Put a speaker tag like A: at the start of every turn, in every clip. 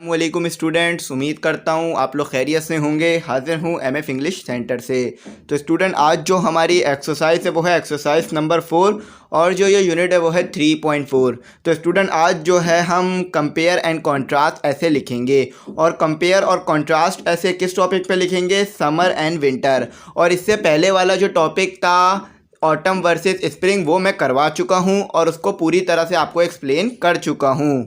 A: वालेकुम स्टूडेंट्स, उम्मीद करता हूँ आप लोग खैरियत से होंगे। हाजिर हूँ एमएफ इंग्लिश सेंटर से। तो स्टूडेंट, आज जो हमारी एक्सरसाइज है वो है एक्सरसाइज नंबर 4 और जो ये यूनिट है वो है 3.4। तो स्टूडेंट, आज जो है हम कंपेयर एंड कंट्रास्ट ऐसे लिखेंगे। और कंपेयर और कंट्रास्ट ऐसे किस टॉपिक पे लिखेंगे? Summer and winter. और इससे पहले वाला जो टॉपिक था ऑटम वर्सेस स्प्रिंग, वो मैं करवा चुका हूँ और उसको पूरी तरह से आपको एक्सप्लेन कर चुका हूँ।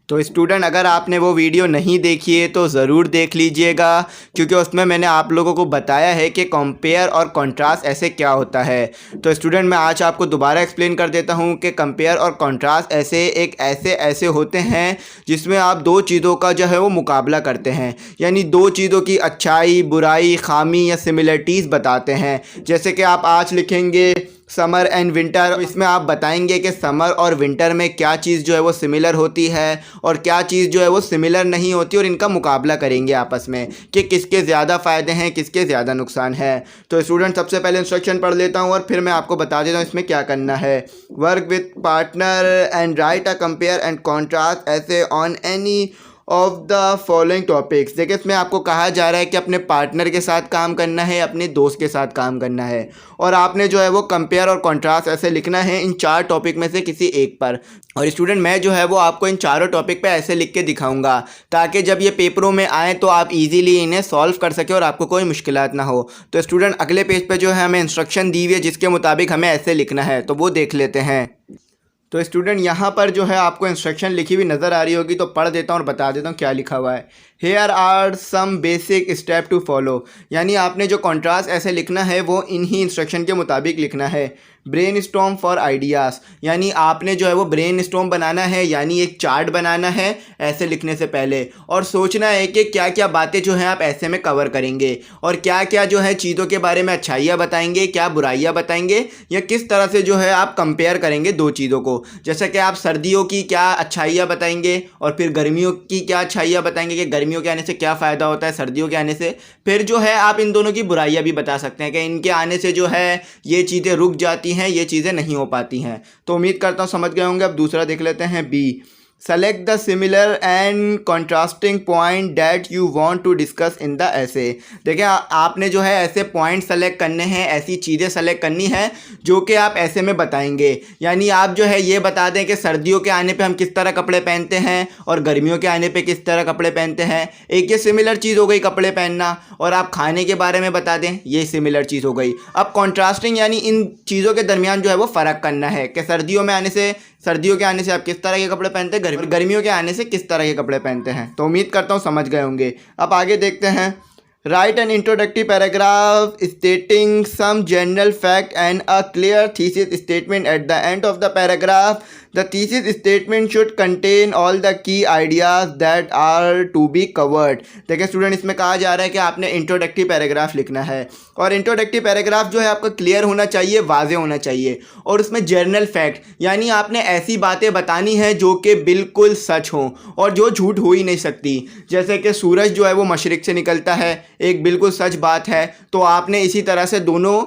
A: तो स्टूडेंट, अगर आपने वो वीडियो नहीं देखी है तो ज़रूर देख लीजिएगा, क्योंकि उसमें मैंने आप लोगों को बताया है कि कंपेयर और कंट्रास्ट ऐसे क्या होता है। तो स्टूडेंट, मैं आज आपको दोबारा एक्सप्लेन कर देता हूँ कि कंपेयर और कंट्रास्ट ऐसे होते हैं जिसमें आप दो चीज़ों का जो है वो मुकाबला करते हैं, यानी दो चीज़ों की अच्छाई, बुराई, खामी या सिमिलरिटीज़ बताते हैं। जैसे कि आप आज लिखेंगे समर एंड विंटर, इसमें आप बताएंगे कि समर और विंटर में क्या चीज़ जो है वो सिमिलर होती है और क्या चीज़ जो है वो सिमिलर नहीं होती, और इनका मुकाबला करेंगे आपस में कि किसके ज़्यादा फ़ायदे हैं, किसके ज़्यादा नुकसान है। तो स्टूडेंट, सबसे पहले इंस्ट्रक्शन पढ़ लेता हूँ और फिर मैं आपको बता देता हूँ इसमें क्या करना है। Work with partner and write a compare and contrast essay on any of the following topics. देखिए, इसमें आपको कहा जा रहा है कि अपने पार्टनर के साथ काम करना है, अपने दोस्त के साथ काम करना है, और आपने जो है वो कंपेयर और कंट्रास्ट ऐसे लिखना है इन चार टॉपिक में से किसी एक पर। और स्टूडेंट, मैं जो है वो आपको इन चारों टॉपिक पे ऐसे लिख के दिखाऊंगा ताकि जब ये पेपरों में आए तो आप इजीली इन्हें सॉल्व कर सके और आपको कोई मुश्किलात ना हो। तो स्टूडेंट, अगले पेज पे जो है हमें इंस्ट्रक्शन दी हुई है जिसके मुताबिक हमें ऐसे लिखना है, तो वो देख लेते हैं। तो स्टूडेंट, यहाँ पर जो है आपको इंस्ट्रक्शन लिखी हुई नज़र आ रही होगी, तो पढ़ देता हूँ और बता देता हूँ क्या लिखा हुआ है। Here are some basic step to follow, यानी आपने जो कॉन्ट्रास्ट ऐसे लिखना है वो इन्हीं इंस्ट्रक्शन के मुताबिक लिखना है। ब्रेन स्टॉर्म फॉर आइडियाज़, यानी आपने जो है वो ब्रेन स्टॉर्म बनाना है, यानी एक चार्ट बनाना है ऐसे लिखने से पहले, और सोचना है कि क्या क्या बातें जो हैं आप ऐसे में कवर करेंगे और क्या क्या जो है चीज़ों के बारे में अच्छाइयाँ बताएंगे, क्या बुराइयाँ बताएंगे, या किस तरह से जो है आप कंपेयर करेंगे दो चीज़ों को। जैसे कि आप सर्दियों की क्या अच्छाइयाँ बताएंगे और फिर गर्मियों की क्या अच्छाइयाँ बताएंगे कि गर्मियों के आने से क्या फ़ायदा होता है सर्दियों के आने से। फिर जो है आप इन दोनों की बुराइयाँ भी बता सकते हैं कि इनके आने से जो है ये चीज़ें रुक जाती हैं, ये चीज़ें नहीं हो पाती हैं। तो उम्मीद करता हूँ समझ गए होंगे। अब दूसरा देख लेते हैं, B. Select the similar and contrasting point that you want to discuss in the essay. देखिए, आपने जो है ऐसे पॉइंट सेलेक्ट करने हैं, ऐसी चीज़ें सेलेक्ट करनी है जो कि आप ऐसे में बताएंगे। यानी आप जो है ये बता दें कि सर्दियों के आने पे हम किस तरह कपड़े पहनते हैं और गर्मियों के आने पे किस तरह कपड़े पहनते हैं। एक ये सिमिलर चीज़ हो गई कपड़े पहनना, और आप खाने के बारे में बता दें, ये सिमिलर चीज़ हो गई। अब कॉन्ट्रास्टिंग यानी इन चीज़ों के दरमियान जो है वो फ़र्क करना है कि सर्दियों के आने से आप किस तरह के कपड़े पहनते हैं, गर्मियों के आने से किस तरह के कपड़े पहनते हैं। तो उम्मीद करता हूँ समझ गए होंगे। अब आगे देखते हैं। Write an introductive paragraph stating some general fact and a clear thesis statement at the end of the paragraph. The thesis statement should contain all the key ideas that are to be covered. देखिए student, इसमें कहा जा रहा है कि आपने introductive paragraph लिखना है, और इंट्रोडक्टिव पैराग्राफ जो है आपका क्लियर होना चाहिए, वाज़ेह होना चाहिए, और उसमें जनरल फैक्ट यानी आपने ऐसी बातें बतानी है जो कि बिल्कुल सच हों और जो झूठ हो ही नहीं सकती। जैसे कि सूरज जो है वो मशरिक़ से निकलता है, एक बिल्कुल सच बात है, तो आपने इसी तरह से दोनों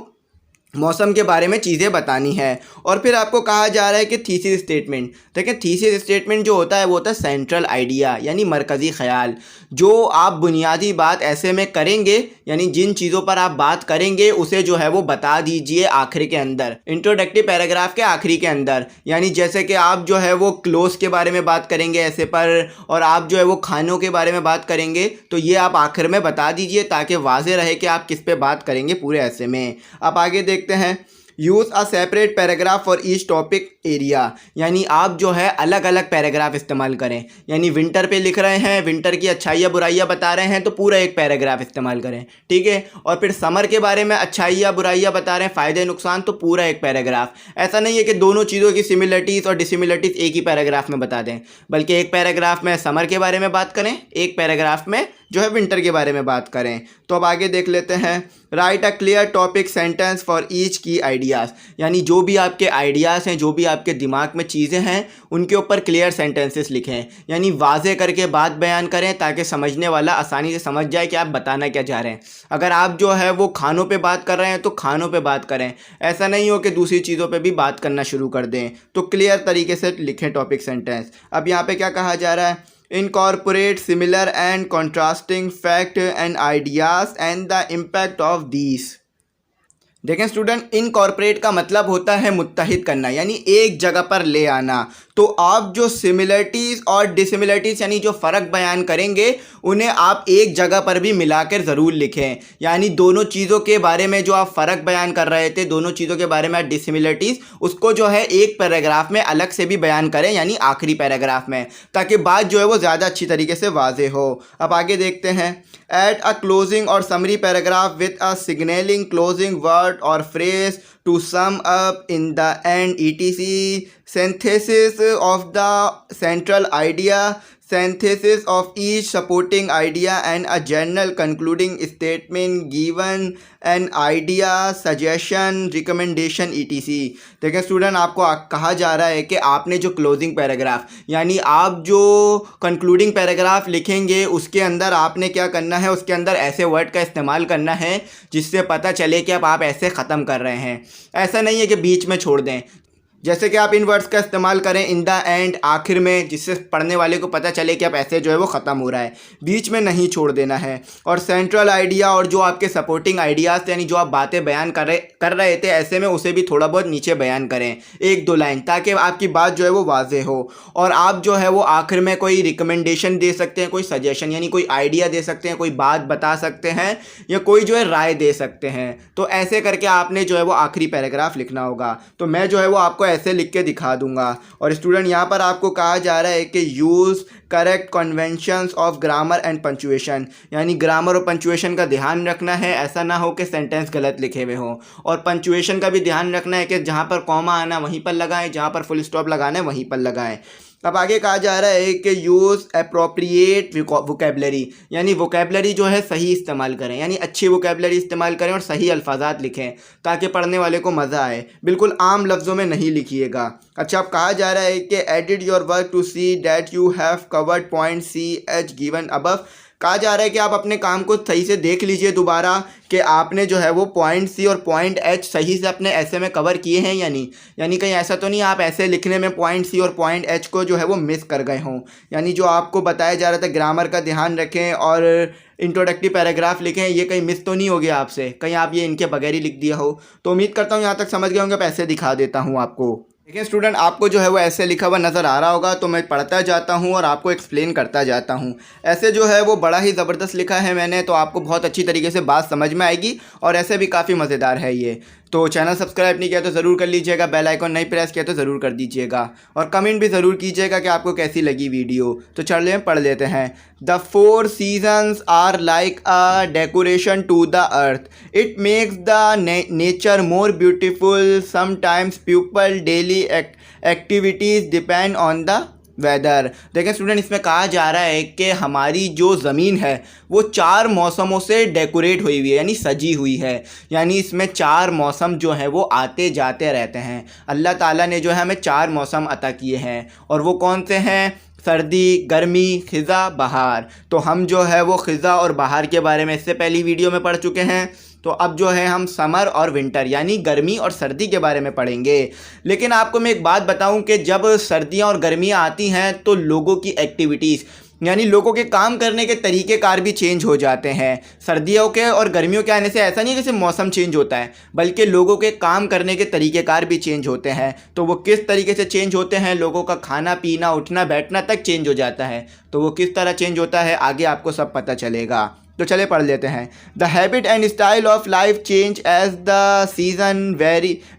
A: मौसम के बारे में चीज़ें बतानी है। और फिर आपको कहा जा रहा है कि थीसिस स्टेटमेंट। देखिए, थीसिस स्टेटमेंट जो होता है वो होता है सेंट्रल आइडिया, यानी मरकज़ी ख्याल। जो आप बुनियादी बात ऐसे में करेंगे, यानी जिन चीज़ों पर आप बात करेंगे उसे जो है वो बता दीजिए आखिरी के अंदर, इंट्रोडक्टिव पैराग्राफ के आखिरी के अंदर। यानी जैसे कि आप जो है वो क्लोथ के बारे में बात करेंगे ऐसे पर, और आप जो है वो खानों के बारे में बात करेंगे, तो ये आप आखिर में बता दीजिए ताकि वाज़ेह रहे कि आप किस पे बात करेंगे पूरे ऐसे में। आप आगे देखते हैं। Use a separate paragraph for each topic area, यानी आप जो है अलग अलग पैराग्राफ इस्तेमाल करें। यानी विंटर पे लिख रहे हैं, विंटर की अच्छाइयाँ बुराइयाँ बता रहे हैं, तो पूरा एक पैराग्राफ इस्तेमाल करें, ठीक है। और फिर समर के बारे में अच्छाइयाँ बुराइयाँ बता रहे हैं, फ़ायदे नुकसान, तो पूरा एक पैराग्राफ। ऐसा नहीं है कि दोनों चीज़ों की सिमिलरिटीज़ और डिसिमिलरिटीज़ एक ही पैराग्राफ में बता दें, बल्कि एक पैराग्राफ में समर के बारे में बात करें, एक पैराग्राफ में जो है विंटर के बारे में बात करें। तो अब आगे देख लेते हैं। Right a clear topic sentence for each की आइडियाज़, यानी जो भी आपके आइडियाज़ हैं, जो भी आपके दिमाग में चीज़ें हैं, उनके ऊपर क्लियर सेंटेंसेस लिखें, यानी वाज़ेह करके बात बयान करें ताकि समझने वाला आसानी से समझ जाए कि आप बताना क्या चाह रहे हैं। अगर आप जो है वो खानों पे बात कर रहे हैं तो खानों पे बात करें, ऐसा नहीं हो कि दूसरी चीज़ों पे भी बात करना शुरू कर दें। तो क्लियर तरीके से लिखें टॉपिक सेंटेंस। अब यहाँ पे क्या कहा जा रहा है? incorporate similar and contrasting fact and ideas and the impact of these। देखें स्टूडेंट, इनकॉर्पोरेट का मतलब होता है मुत्तहिद करना, यानी एक जगह पर ले आना। तो आप जो सिमिलरिटीज़ और डिसिमिलरिटीज़ यानी जो फ़र्क बयान करेंगे उन्हें आप एक जगह पर भी मिलाकर ज़रूर लिखें। यानी दोनों चीज़ों के बारे में जो आप फ़र्क बयान कर रहे थे, दोनों चीज़ों के बारे में डिसिमिलरिटीज़, उसको जो है एक पैराग्राफ में अलग से भी बयान करें, यानी आखिरी पैराग्राफ में, ताकि बात जो है वो ज़्यादा अच्छी तरीके से वाज़ेह हो। अब आगे देखते हैं। एड अ क्लोजिंग और summary paragraph with a signalling closing word or phrase to sum up in the end, etc. Synthesis of the central idea, synthesis of each supporting idea and a general concluding statement given an idea, suggestion, recommendation, etc. देखिए student, आपको कहा जा रहा है कि आपने जो closing paragraph यानी आप जो कंक्लूडिंग पैराग्राफ लिखेंगे उसके अंदर आपने क्या करना है, उसके अंदर ऐसे वर्ड का इस्तेमाल करना है जिससे पता चले कि अब आप ऐसे ख़त्म कर रहे हैं। ऐसा नहीं है कि बीच में छोड़ दें। जैसे कि आप इन वर्ड्स का इस्तेमाल करें इन द एंड, आखिर में, जिससे पढ़ने वाले को पता चले कि आप ऐसे जो है वो ख़त्म हो रहा है, बीच में नहीं छोड़ देना है। और सेंट्रल आइडिया और जो आपके सपोर्टिंग आइडियाज़ यानी जो आप बातें बयान कर रहे थे, ऐसे में उसे भी थोड़ा बहुत नीचे बयान करें, एक दो लाइन, ताकि आपकी बात जो है वो वाज़ेह हो। और आप जो है वो आखिर में कोई रिकमेंडेशन दे सकते हैं, कोई सजेशन यानी कोई आइडिया दे सकते हैं, कोई बात बता सकते हैं, या कोई जो है राय दे सकते हैं। तो ऐसे करके आपने जो है वो आखिरी पैराग्राफ लिखना होगा। तो मैं जो है वो आपको ऐसे लिख के दिखा दूंगा। और स्टूडेंट, यहाँ पर आपको कहा जा रहा है कि use correct conventions of grammar and punctuation, यानी ग्रामर और पंचुएशन का ध्यान रखना है। ऐसा ना हो कि सेंटेंस गलत लिखे हुए हों। और पंचुएशन का भी ध्यान रखना है कि जहाँ पर कॉमा आना वहीं पर लगाएं, जहाँ पर फुल स्टॉप लगाना है वहीं पर लगाएं। अब आगे कहा जा रहा है कि यूज़ अप्रोप्रिएट वोकेबलरी, यानी वोकेबलरी जो है सही इस्तेमाल करें, यानी अच्छी वोकेबलरी इस्तेमाल करें और सही अल्फाजात लिखें ताकि पढ़ने वाले को मज़ा आए। बिल्कुल आम लफ्ज़ों में नहीं लिखिएगा। अच्छा, अब कहा जा रहा है कि edit your work to see that you have covered point C H given above. कहा जा रहा है कि आप अपने काम को सही से देख लीजिए दोबारा कि आपने जो है वो पॉइंट सी और पॉइंट एच सही से अपने ऐसे में कवर किए हैं यानी कहीं ऐसा तो नहीं आप ऐसे लिखने में पॉइंट सी और पॉइंट एच को जो है वो मिस कर गए हों। यानी जो आपको बताया जा रहा था ग्रामर का ध्यान रखें और इंट्रोडक्टिव पैराग्राफ लिखें, ये कहीं मिस तो नहीं हो गया आपसे, कहीं आप ये इनके बगैर ही लिख दिया हो। तो उम्मीद करता हूँ यहाँ तक समझ गए होंगे। पैसे दिखा देता हूँ आपको। देखिए स्टूडेंट, आपको जो है वो ऐसे लिखा हुआ नज़र आ रहा होगा, तो मैं पढ़ता जाता हूँ और आपको एक्सप्लेन करता जाता हूँ। ऐसे जो है वो बड़ा ही ज़बरदस्त लिखा है मैंने, तो आपको बहुत अच्छी तरीके से बात समझ में आएगी और ऐसे भी काफ़ी मज़ेदार है ये। तो चैनल सब्सक्राइब नहीं किया तो ज़रूर कर लीजिएगा, बेल आइकन नहीं प्रेस किया तो ज़रूर कर दीजिएगा, और कमेंट भी ज़रूर कीजिएगा कि आपको कैसी लगी वीडियो। तो चलिए पढ़ लेते हैं। The 4 seasons are like a decoration to the earth, it makes the nature more beautiful, sometimes people daily activities depend on the weather. देखें स्टूडेंट, इसमें कहा जा रहा है कि हमारी जो ज़मीन है वो 4 मौसमों से डेकोरेट हुई हुई है, यानी सजी हुई है। यानी इसमें 4 मौसम जो हैं वो आते जाते रहते हैं। अल्लाह ताला ने जो है हमें 4 मौसम अता किए हैं, और वो कौन से हैं? सर्दी, गर्मी, ख़िज़ा, बहार। तो हम जो है वो ख़िज़ा और बहार के बारे में इससे पहली वीडियो में पढ़ चुके हैं। तो अब जो है हम समर और विंटर यानी गर्मी और सर्दी के बारे में पढ़ेंगे। लेकिन आपको मैं एक बात बताऊं कि जब सर्दियां और गर्मियां आती हैं तो लोगों की एक्टिविटीज़ यानी लोगों के काम करने के तरीक़ेकार भी चेंज हो जाते हैं। सर्दियों के और गर्मियों के आने से ऐसा नहीं है कि सिर्फ मौसम चेंज होता है, बल्कि लोगों के काम करने के तरीक़ेकार भी चेंज होते हैं। तो वो किस तरीके से चेंज होते हैं? लोगों का खाना पीना उठना बैठना तक चेंज हो जाता है। तो वो किस तरह चेंज होता है आगे आपको सब पता चलेगा। तो चले पढ़ लेते हैं। The habit and style of life change as the season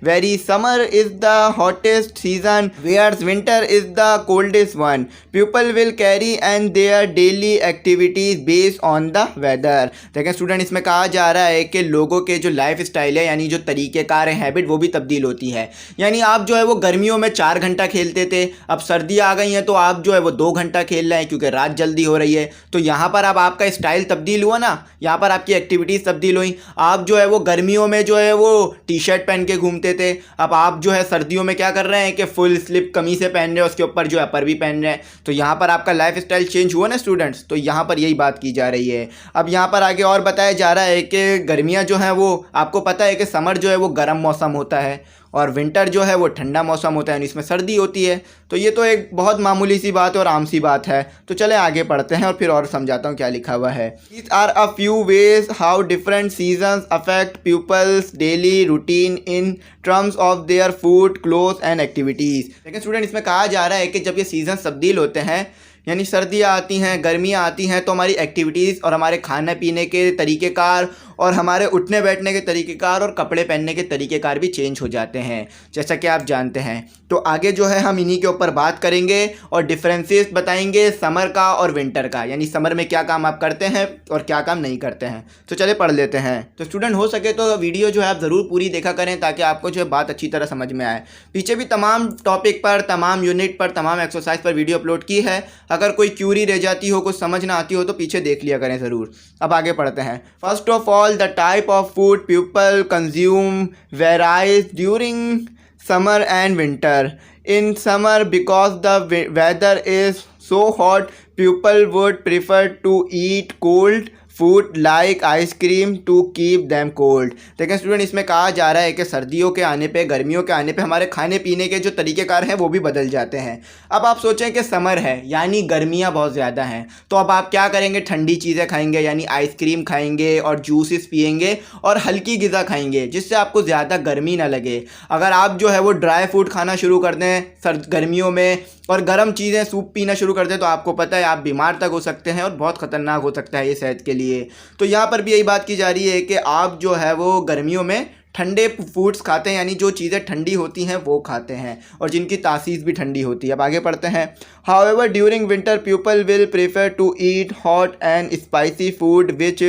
A: very summer is the hottest season whereas winter is the coldest one, people will carry and their daily activities based on the weather. देखें student, इसमें कहा जा रहा है कि लोगों के जो लाइफ स्टाइल है यानी जो तरीक़ेकार है, हैबिट, वो भी तब्दील होती है। यानी आप जो है वो गर्मियों में 4 घंटा खेलते थे, अब सर्दियाँ आ गई हैं तो आप जो है वो 2 घंटा खेल रहे हैं क्योंकि रात जल्दी हो रही है। तो यहाँ पर अब आपका स्टाइल तब्दील हुआ ना, यहाँ पर आपकी एक्टिविटीज़ तब्दील हुई। आप जो है वो गर्मियों में जो है वो टी शर्ट पहन के घूमते थे, अब आप जो है सर्दियों में क्या कर रहे हैं कि फुल स्लिप कमीज़ें पहन रहे हैं, उसके ऊपर जो है अपर भी पहन रहे हैं। तो यहाँ पर आपका लाइफ स्टाइल चेंज हुआ ना स्टूडेंट्स। तो यहाँ पर यही बात की जा रही है। अब यहाँ पर आगे और बताया जा रहा है कि गर्मियाँ जो हैं वो आपको पता है कि समर जो है वो गर्म मौसम होता है, और विंटर जो है वो ठंडा मौसम होता है यानी इसमें सर्दी होती है। तो ये तो एक बहुत मामूली सी बात है और आम सी बात है। तो चले आगे पढ़ते हैं और फिर और समझाता हूँ क्या लिखा हुआ है। These are a few ways how different seasons affect pupils' daily routine in terms of their food, clothes and activities। लेकिन स्टूडेंट इसमें कहा जा रहा है कि जब ये सीज़न तब्दील होते हैं यानी सर्दियाँ आती हैं, गर्मियाँ आती हैं, तो हमारी एक्टिविटीज़ और हमारे खाने पीने के तरीक़ेकार और हमारे उठने बैठने के तरीक़ेकार और कपड़े पहनने के तरीक़ेकार भी चेंज हो जाते हैं, जैसा कि आप जानते हैं। तो आगे जो है हम इन्हीं के ऊपर बात करेंगे और डिफरेंसेस बताएंगे समर का और विंटर का, यानी समर में क्या काम आप करते हैं और क्या काम नहीं करते हैं। तो चले पढ़ लेते हैं। तो स्टूडेंट हो सके तो वीडियो जो है आप ज़रूर पूरी देखा करें ताकि आपको जो है बात अच्छी तरह समझ में आए। पीछे भी तमाम टॉपिक पर, तमाम यूनिट पर, तमाम एक्सरसाइज पर वीडियो अपलोड की है। अगर कोई क्यूरी रह जाती हो, कुछ समझ ना आती हो तो पीछे देख लिया करें ज़रूर। अब आगे पढ़ते हैं। First of all, the type of food people consume varies during summer and winter. In summer, because the weather is so hot, people would prefer to eat cold food like ice cream to keep them cold. लेकिन student इसमें कहा जा रहा है कि सर्दियों के आने पे, गर्मियों के आने पे हमारे खाने पीने के जो तरीक़ेकार हैं वो भी बदल जाते हैं। अब आप सोचें कि समर है यानी गर्मियाँ बहुत ज़्यादा हैं, तो अब आप क्या करेंगे, ठंडी चीज़ें खाएंगे यानी आइसक्रीम खाएंगे और जूसेस पिएंगे और हल्की ग़िज़ा खाएंगे जिससे आपको ज़्यादा गर्मी ना लगे। अगर आप जो है वो ड्राई फूड खाना शुरू कर दें गर्मियों में और गर्म चीज़ें, सूप पीना शुरू कर दें, तो आपको पता है आप बीमार तक हो सकते हैं और बहुत ख़तरनाक हो सकता है ये सेहत के लिए। तो यहाँ पर भी यही बात की जा रही है कि आप जो है वो गर्मियों में ठंडे फूड्स खाते हैं यानी जो चीज़ें ठंडी होती हैं वो खाते हैं और जिनकी तासीर भी ठंडी होती है। अब आगे पढ़ते हैं। However during winter people will prefer to eat hot and spicy food which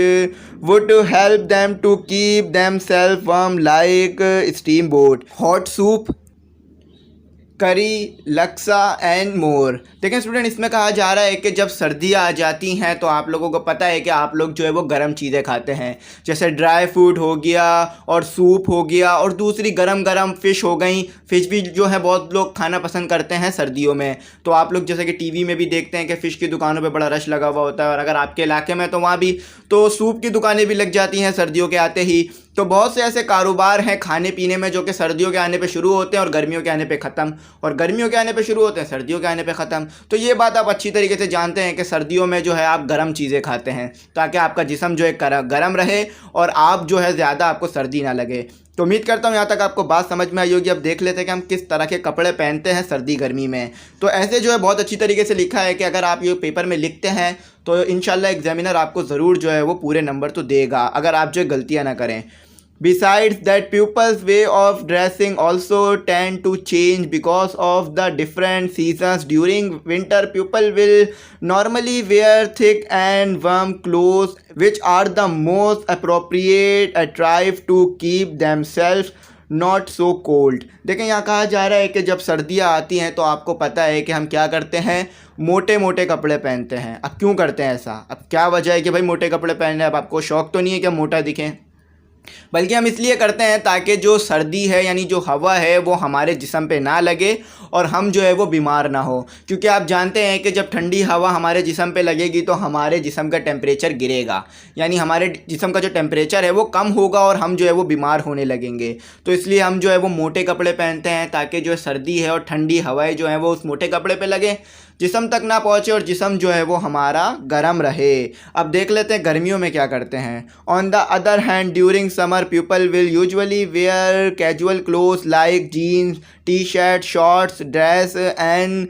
A: would help them to keep them self warm like steam boat, hot soup, curry, laksa and more. देखिए स्टूडेंट इसमें कहा जा रहा है कि जब सर्दियाँ आ जाती हैं तो आप लोगों को पता है कि आप लोग जो है वो गर्म चीज़ें खाते हैं, जैसे ड्राई फूड हो गया और सूप हो गया और दूसरी गरम गरम फ़िश हो गई। फ़िश भी जो है बहुत लोग खाना पसंद करते हैं सर्दियों में। तो आप लोग जैसे कि टीवी में भी देखते हैं कि फ़िश की दुकानों पे बड़ा रश लगा हुआ होता है और अगर आपके इलाके में तो वहाँ भी तो सूप की दुकानें भी लग जाती हैं सर्दियों के आते ही। तो बहुत से ऐसे कारोबार हैं खाने पीने में जो कि सर्दियों के आने पे शुरू होते हैं और गर्मियों के आने पे ख़त्म, और गर्मियों के आने पे शुरू होते हैं, सर्दियों के आने पे ख़त्म। तो ये बात आप अच्छी तरीके से जानते हैं कि सर्दियों में जो है आप गर्म चीज़ें खाते हैं ताकि आपका जिस्म जो है गर्म रहे और आप जो है ज़्यादा आपको सर्दी ना लगे। तो उम्मीद करता हूँ यहाँ तक आपको बात समझ में आई होगी। अब देख लेते हैं कि हम किस तरह के कपड़े पहनते हैं सर्दी गर्मी में। तो ऐसे जो है बहुत अच्छी तरीके से लिखा है कि अगर आप ये पेपर में लिखते हैं तो इंशाल्लाह एग्जामिनर आपको ज़रूर जो है वो पूरे नंबर तो देगा अगर आप जो गलतियाँ ना करें। Besides that, pupils' way of dressing also tend to change because of the different seasons. During winter, people will normally wear thick and warm clothes, which are the most appropriate attire to keep themselves not so cold. देखें यहाँ कहा जा रहा है कि जब सर्दियाँ आती हैं तो आपको पता है कि हम क्या करते हैं, मोटे मोटे कपड़े पहनते हैं। अब क्यों करते हैं ऐसा, अब क्या वजह है कि भाई मोटे कपड़े पहनने? अब आपको शौक़ तो नहीं है कि हम मोटा दिखें, बल्कि हम इसलिए करते हैं ताकि जो सर्दी है यानी जो हवा है वो हमारे जिस्म पे ना लगे और हम जो है वो बीमार ना हो। क्योंकि आप जानते हैं कि जब ठंडी हवा हमारे जिस्म पे लगेगी तो हमारे जिस्म का टेम्परेचर गिरेगा, यानी हमारे जिस्म का जो टेम्परेचर है वो कम होगा और हम जो है वो बीमार होने लगेंगे। तो इसलिए हम जो है वो मोटे कपड़े पहनते हैं ताकि जो सर्दी है और ठंडी हवाएं जो हैं वो उस मोटे कपड़े पे लगे, जिस्म तक ना पहुँचे और जिस्म जो है वो हमारा गर्म रहे। अब देख लेते हैं गर्मियों में क्या करते हैं। On the other hand, during summer people will usually wear casual clothes like jeans, T shirt, shorts, dress and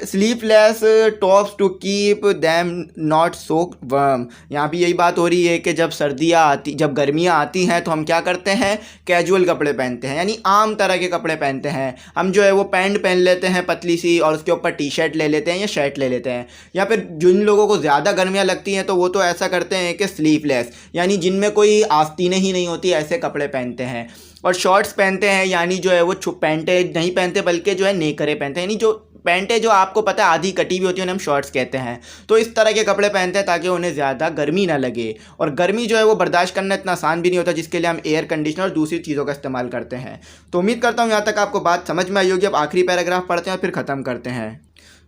A: sleeveless tops to keep them not so warm. यहाँ भी यही बात हो रही है कि जब गर्मियाँ आती हैं तो हम क्या करते हैं, कैजुअल कपड़े पहनते हैं यानी आम तरह के कपड़े पहनते हैं। हम जो है वो पैंट पहन लेते हैं पतली सी और उसके ऊपर टी शर्ट ले लेते हैं या शर्ट ले लेते हैं। या फिर जिन लोगों को ज़्यादा गर्मियाँ लगती हैं तो वो तो ऐसा करते हैं कि स्लीवलेस यानी जिनमें कोई आस्तीनें ही नहीं होती ऐसे कपड़े पहनते हैं। और शॉर्ट्स पहनते हैं यानी जो है वो पैंटें नहीं पहनते बल्कि जो है नेकरे पहनते हैं, यानी जो पैंटें जो आपको पता है आधी कटी हुई होती है उन्हें हम शॉर्ट्स कहते हैं। तो इस तरह के कपड़े पहनते हैं ताकि उन्हें ज़्यादा गर्मी ना लगे, और गर्मी जो है वो बर्दाश्त करना इतना आसान भी नहीं होता, जिसके लिए हम एयर कंडीशनर और दूसरी चीज़ों का इस्तेमाल करते हैं। तो उम्मीद करता हूँ यहाँ तक आपको बात समझ में आई होगी। अब आखिरी पैराग्राफ पढ़ते हैं और फिर ख़त्म करते हैं।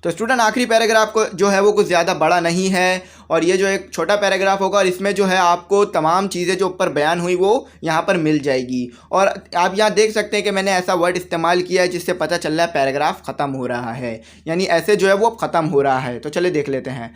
A: तो स्टूडेंट आखिरी पैराग्राफ को जो है वो कुछ ज़्यादा बड़ा नहीं है और ये जो एक छोटा पैराग्राफ होगा और इसमें जो है आपको तमाम चीज़ें जो ऊपर बयान हुई वो यहाँ पर मिल जाएगी। और आप यहाँ देख सकते हैं कि मैंने ऐसा वर्ड इस्तेमाल किया है जिससे पता चल रहा है पैराग्राफ ख़त्म हो रहा है, यानी ऐसे जो है वो अब ख़त्म हो रहा है। तो चलिए देख लेते हैं।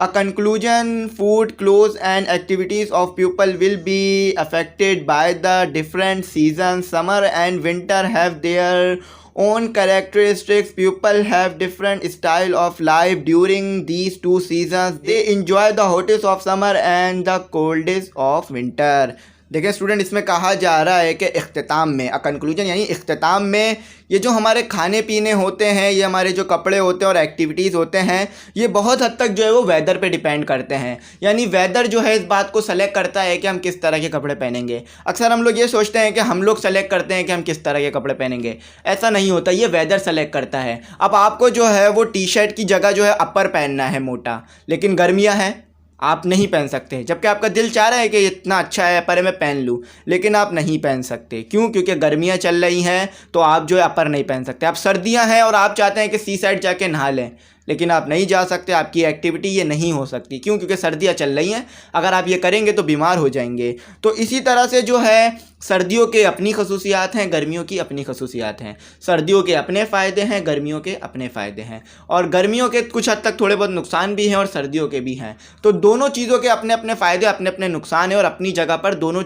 A: A conclusion: food, clothes and activities of people will be affected by the different seasons. Summer and winter have their own characteristics. People have different style of life during these two seasons. They enjoy the hottest of summer and the coldest of winter. देखिए student, इसमें कहा जा रहा है कि इख्तिताम में, conclusion यानी इख्तिताम में, ये जो हमारे खाने पीने होते हैं, ये हमारे जो कपड़े होते हैं और एक्टिविटीज़ होते हैं, ये बहुत हद तक जो है वो वेदर पे डिपेंड करते हैं। यानी वेदर जो है इस बात को सेलेक्ट करता है कि हम किस तरह के कपड़े पहनेंगे। अक्सर हम लोग ये सोचते हैं कि हम लोग सेलेक्ट करते हैं कि हम किस तरह के कपड़े पहनेंगे, ऐसा नहीं होता, ये वेदर सेलेक्ट करता है। अब आपको जो है वो टी शर्ट की जगह जो है अपर पहनना है मोटा, लेकिन गर्मियाँ हैं, आप नहीं पहन सकते, जबकि आपका दिल चाह रहा है कि इतना अच्छा है पर मैं पहन लूँ, लेकिन आप नहीं पहन सकते। क्यों? क्योंकि गर्मियाँ चल रही हैं, तो आप जो है अपर नहीं पहन सकते। अब सर्दियाँ हैं और आप चाहते हैं कि सी साइड जाके नहा लें, लेकिन आप नहीं जा सकते, आपकी एक्टिविटी ये नहीं हो सकती। क्यों? क्योंकि सर्दियाँ चल रही हैं, अगर आप ये करेंगे तो बीमार हो जाएंगे। तो इसी तरह से जो है सर्दियों के अपनी खसूसियात हैं, गर्मियों की अपनी खसूसियात हैं। सर्दियों के अपने फ़ायदे हैं, गर्मियों के अपने फ़ायदे हैं, और गर्मियों के कुछ हद तक थोड़े बहुत नुकसान भी हैं और सर्दियों के भी हैं। तो दोनों चीज़ों के अपने अपने फ़ायदे, अपने अपने नुकसान हैं, और अपनी जगह पर दोनों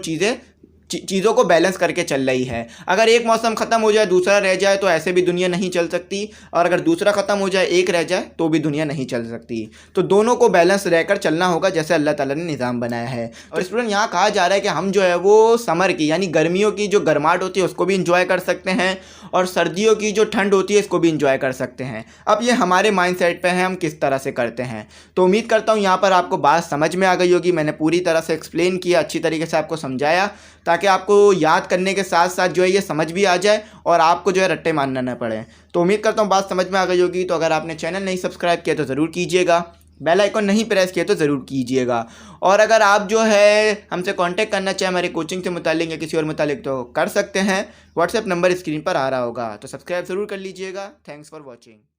A: चीज़ों को बैलेंस करके चल रही है। अगर एक मौसम ख़त्म हो जाए दूसरा रह जाए तो ऐसे भी दुनिया नहीं चल सकती, और अगर दूसरा ख़त्म हो जाए एक रह जाए तो भी दुनिया नहीं चल सकती। तो दोनों को बैलेंस रहकर चलना होगा, जैसे अल्लाह ताला ने निज़ाम बनाया है। और स्टूडेंट, यहाँ कहा जा रहा है कि हम जो है वो समर की यानी गर्मियों की जो गर्माहट होती है उसको भी इंजॉय कर सकते हैं, और सर्दियों की जो ठंड होती है इसको भी इंजॉय कर सकते हैं। अब ये हमारे माइंडसेट पे है, हम किस तरह से करते हैं। तो उम्मीद करता हूँ यहाँ पर आपको बात समझ में आ गई होगी। मैंने पूरी तरह से एक्सप्लेन किया, अच्छी तरीके से आपको समझाया, ताकि आपको याद करने के साथ साथ जो है ये समझ भी आ जाए और आपको जो है रट्टे मारना न पड़े। तो उम्मीद करता हूँ बात समझ में आ गई होगी। तो अगर आपने चैनल नहीं सब्सक्राइब किया तो ज़रूर कीजिएगा, बेल आइकन नहीं प्रेस किया तो ज़रूर कीजिएगा। और अगर आप जो है हमसे कांटेक्ट करना चाहें हमारी कोचिंग से मुतालिक या किसी और मुतालिक, तो कर सकते हैं। व्हाट्सएप नंबर स्क्रीन पर आ रहा होगा, तो सब्सक्राइब ज़रूर कर लीजिएगा। Thanks for watching.